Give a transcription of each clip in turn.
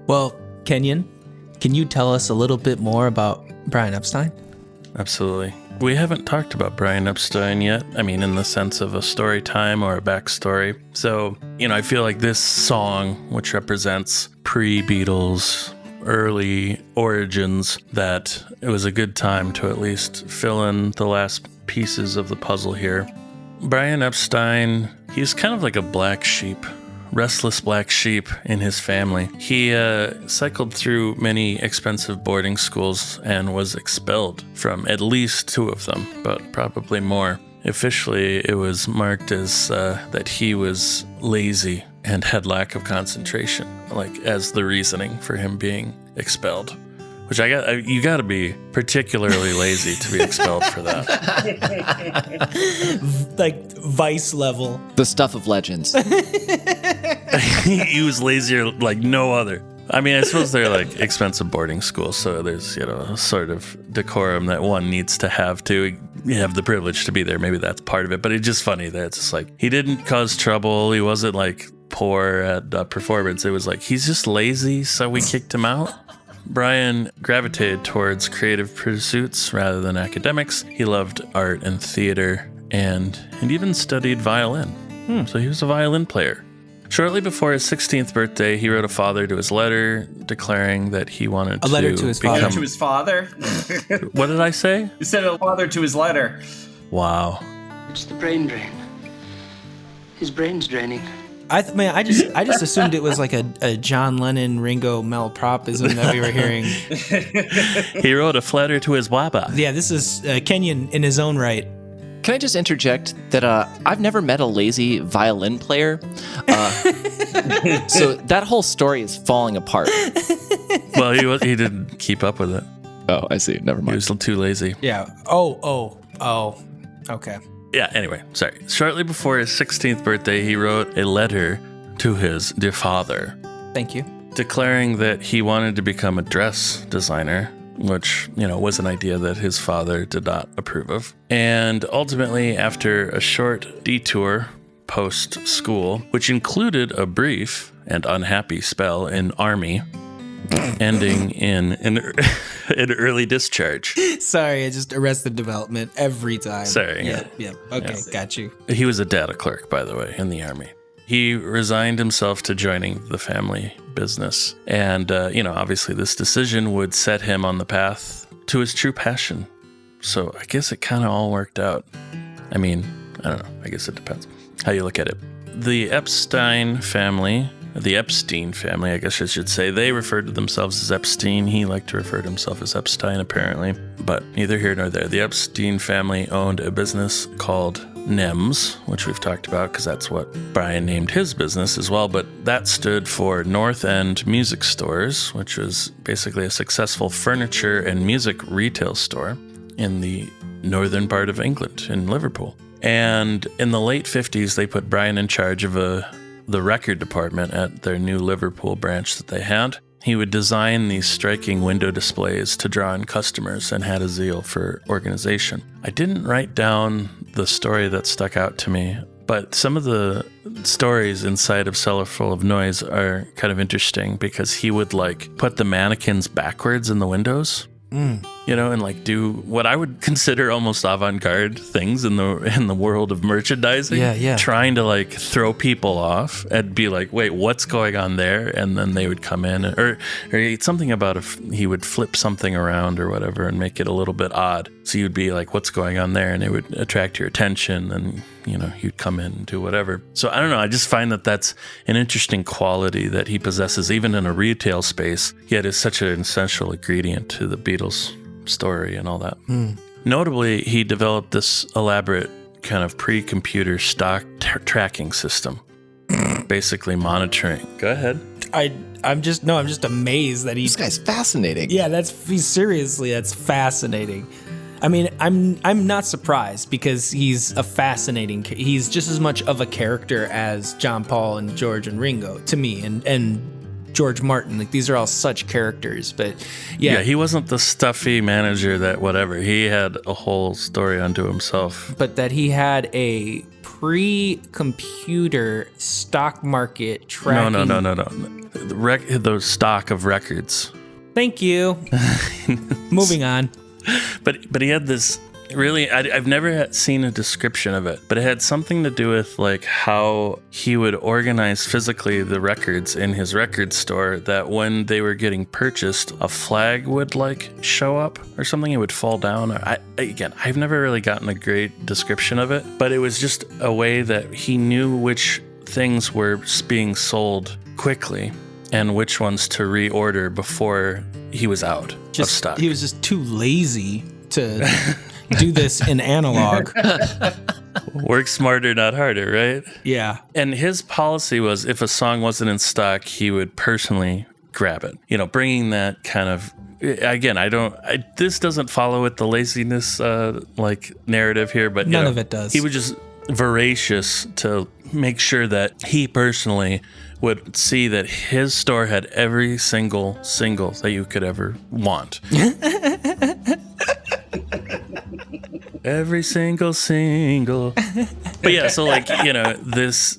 Well, Kenyon, can you tell us a little bit more about Brian Epstein? Absolutely. We haven't talked about Brian Epstein yet. I mean, in the sense of a story time or a backstory. So, I feel like this song, which represents pre-Beatles, early origins, that it was a good time to at least fill in the last pieces of the puzzle here. Brian Epstein, he's kind of like a black sheep. Restless black sheep in his family. He cycled through many expensive boarding schools and was expelled from at least 2 of them, but probably more. Officially, it was marked as that he was lazy and had lack of concentration, as the reasoning for him being expelled. Which you got to be particularly lazy to be expelled for that. Like Vice level. The stuff of legends. He was lazier like no other. I mean, I suppose they're like expensive boarding schools, so there's, a sort of decorum that one needs to have to have the privilege to be there. Maybe that's part of it, but it's just funny that it's just like he didn't cause trouble. He wasn't like poor at performance. It was like he's just lazy, so we kicked him out. Brian gravitated towards creative pursuits rather than academics. He loved art and theater and even studied violin. So he was a violin player. Shortly before his 16th birthday, he wrote a father to his letter declaring that he wanted a letter to his father. Letter to his father? What did I say? You said a father to his letter. Wow. It's the brain drain. His brain's draining. I just assumed it was like a John Lennon, Ringo, Mel propism that we were hearing. He wrote a letter to his waba. Yeah, this is Kenyon in his own right. Can I just interject that I've never met a lazy violin player, so that whole story is falling apart. Well, he didn't keep up with it. Oh, I see. Never mind. He was too lazy. Yeah. Oh. Okay. Yeah, anyway, sorry. Shortly before his 16th birthday, he wrote a letter to his dear father. Thank you. Declaring that he wanted to become a dress designer, which, was an idea that his father did not approve of. And ultimately, after a short detour post-school, which included a brief and unhappy spell in Army, ending in an early discharge. Sorry, I just Arrested Development every time. Sorry. Yeah. Okay, got you. He was a data clerk, by the way, in the Army. He resigned himself to joining the family business. And, obviously this decision would set him on the path to his true passion. So I guess it kind of all worked out. I mean, I don't know. I guess it depends how you look at it. The Epstein family, I guess I should say, they referred to themselves as Epstein. He liked to refer to himself as Epstein, apparently. But neither here nor there. The Epstein family owned a business called NEMS, which we've talked about because that's what Brian named his business as well. But that stood for North End Music Stores, which was basically a successful furniture and music retail store in the northern part of England, in Liverpool. And in the late 50s, they put Brian in charge of the record department at their new Liverpool branch that they had. He would design these striking window displays to draw in customers and had a zeal for organization. I didn't write down the story that stuck out to me, but some of the stories inside of Cellar Full of Noise are kind of interesting because he would put the mannequins backwards in the windows. And do what I would consider almost avant-garde things in the world of merchandising. Yeah. Trying to throw people off and be like, wait, what's going on there? And then they would come in, or something about if he would flip something around or whatever and make it a little bit odd. So you'd be like, what's going on there? And it would attract your attention, and you'd come in and do whatever. So I don't know. I just find that that's an interesting quality that he possesses, even in a retail space, yet is such an essential ingredient to the Beatles story and all that. Notably, he developed this elaborate kind of pre-computer stock tracking system, basically monitoring. Go ahead. I'm just amazed that This guy's fascinating. Yeah, that's fascinating. I mean, I'm not surprised because he's he's just as much of a character as John Paul and George and Ringo to me, and George Martin. These are all such characters, but yeah, he wasn't the stuffy manager that whatever. He had a whole story unto himself. But that he had a pre-computer stock market tracking. No. the stock of records. Thank you. Moving on. But he had this really, I've never seen a description of it, but it had something to do with like how he would organize physically the records in his record store, that when they were getting purchased, a flag would like show up or something. It would fall down. I've never really gotten a great description of it, but it was just a way that he knew which things were being sold quickly and which ones to reorder before he was out of stock. He was just too lazy to do this in analog. Work smarter, not harder, right? Yeah. And his policy was, if a song wasn't in stock, he would personally grab it. You know, bringing that kind of, again, this doesn't follow with the laziness like narrative here, but none of it does. He was just voracious to make sure that he personally would see that his store had every single that you could ever want. Every single. But yeah, so like, you know, this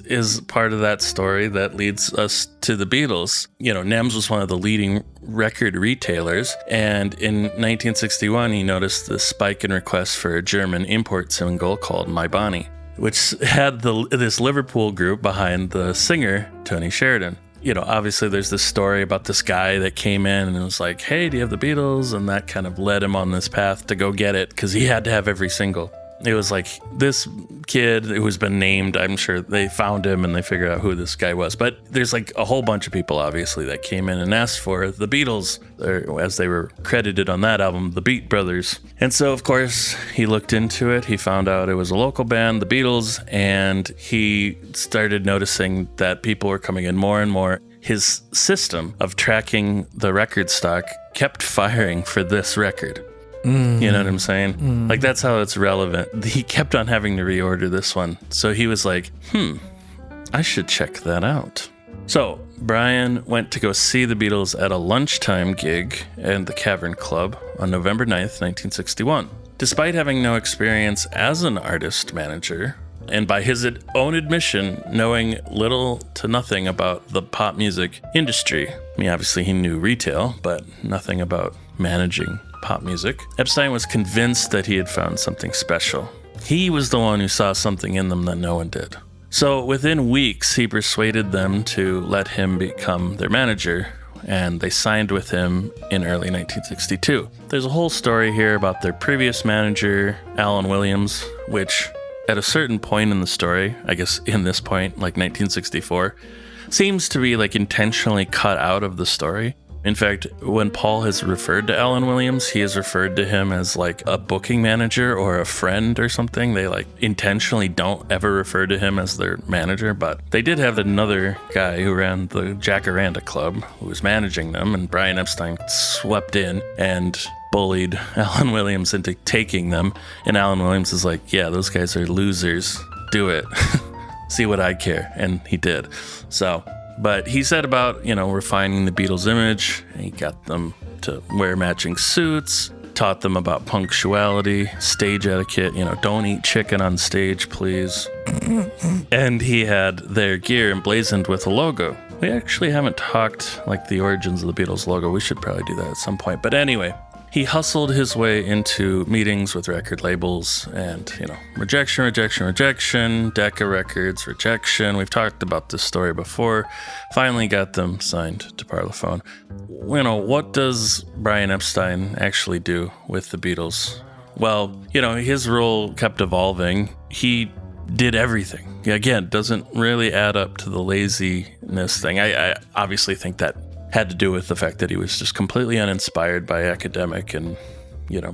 is part of that story that leads us to the Beatles. You know, NEMS was one of the leading record retailers, and in 1961 he noticed the spike in requests for a German import single called My Bonnie, which had this Liverpool group behind the singer Tony Sheridan. You know, obviously there's this story about this guy that came in and was like, hey, do you have the Beatles? And that kind of led him on this path to go get it, because he had to have every single. It was like this kid who's been named, I'm sure they found him and they figured out who this guy was. But there's like a whole bunch of people, obviously, that came in and asked for the Beatles, or as they were credited on that album, the Beat Brothers. And so, of course, he looked into it. He found out it was a local band, the Beatles, and he started noticing that people were coming in more and more. His system of tracking the record stock kept firing for this record. You know what I'm saying? Like, that's how it's relevant. He kept on having to reorder this one. So he was like, I should check that out. So Brian went to go see the Beatles at a lunchtime gig at the Cavern Club on November 9th, 1961. Despite having no experience as an artist manager, and by his own admission, knowing little to nothing about the pop music industry. I mean, obviously he knew retail, but nothing about managing pop music. Epstein was convinced that he had found something special. He was the one who saw something in them that no one did. So within weeks, he persuaded them to let him become their manager, and they signed with him in early 1962. There's a whole story here about their previous manager, Alan Williams, which at a certain point in the story, I guess in this point, like 1964, seems to be like intentionally cut out of the story. In fact, when Paul has referred to Alan Williams, he has referred to him as like a booking manager or a friend or something. They like intentionally don't ever refer to him as their manager, but they did have another guy who ran the Jacaranda Club who was managing them, and Brian Epstein swept in and bullied Alan Williams into taking them. And Alan Williams is like, yeah, those guys are losers. Do it. See what I care. And he did. But he said about, refining the Beatles' image. He got them to wear matching suits, taught them about punctuality, stage etiquette, don't eat chicken on stage, please. And he had their gear emblazoned with a logo. We actually haven't talked like the origins of the Beatles logo. We should probably do that at some point. But anyway, he hustled his way into meetings with record labels and, rejection, Decca Records, rejection. We've talked about this story before. Finally got them signed to Parlophone. What does Brian Epstein actually do with the Beatles? Well, his role kept evolving. He did everything. Again, doesn't really add up to the laziness thing. I obviously think that had to do with the fact that he was just completely uninspired by academic and,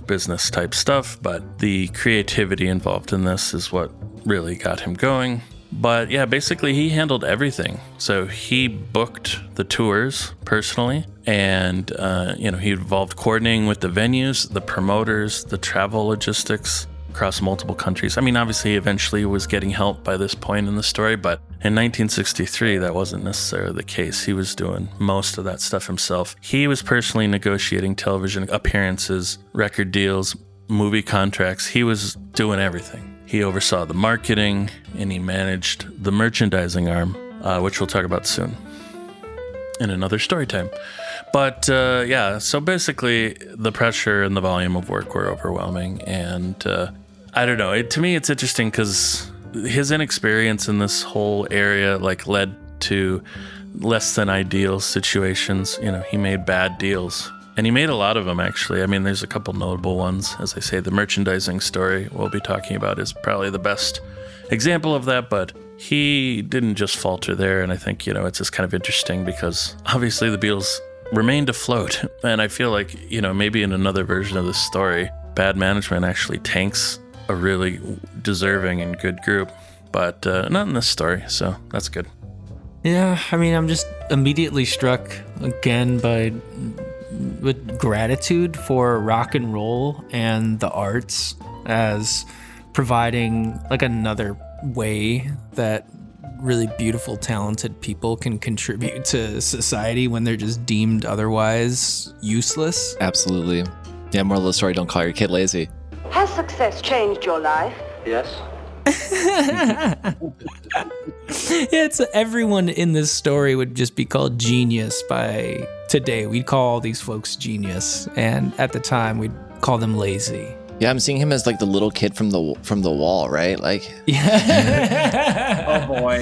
business type stuff. But the creativity involved in this is what really got him going. But yeah, basically he handled everything. So he booked the tours personally, and, he involved coordinating with the venues, the promoters, the travel logistics across multiple countries. I mean, obviously he eventually was getting help by this point in the story, but in 1963, that wasn't necessarily the case. He was doing most of that stuff himself. He was personally negotiating television appearances, record deals, movie contracts. He was doing everything. He oversaw the marketing, and he managed the merchandising arm, which we'll talk about soon. in another story time. But yeah, so basically the pressure and the volume of work were overwhelming. And I don't know, to me it's interesting because his inexperience in this whole area like led to less than ideal situations. You know, he made bad deals. And he made a lot of them, actually. I mean, there's a couple notable ones. As I say, the merchandising story we'll be talking about is probably the best example of that, but he didn't just falter there. And I think, you know, it's just kind of interesting because obviously the Beatles remained afloat. And I feel like, you know, maybe in another version of this story, bad management actually tanks a really deserving and good group, but not in this story. So that's good. Yeah, I mean, I'm just immediately struck again with gratitude for rock and roll and the arts as providing like another way that really beautiful, talented people can contribute to society when they're just deemed otherwise useless. Absolutely. Yeah, moral of the story, don't call your kid lazy. Has success changed your life? Yes. It's everyone in this story would just be called genius by today. We'd call all these folks genius, and at the time we'd call them lazy. Yeah, I'm seeing him as like the little kid from the wall, right? Like, Yeah. Oh boy.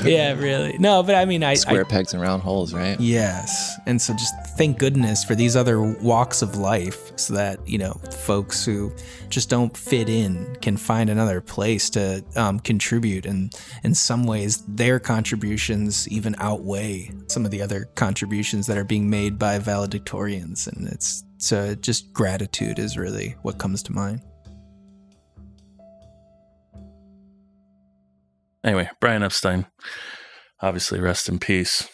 Yeah, really. No, but I mean, square pegs and round holes, right? Yes. And so just thank goodness for these other walks of life so that, you know, folks who just don't fit in can find another place to contribute. And in some ways, their contributions even outweigh some of the other contributions that are being made by valedictorians. And it's so just gratitude is really what comes to mind. Anyway, Brian Epstein, obviously rest in peace.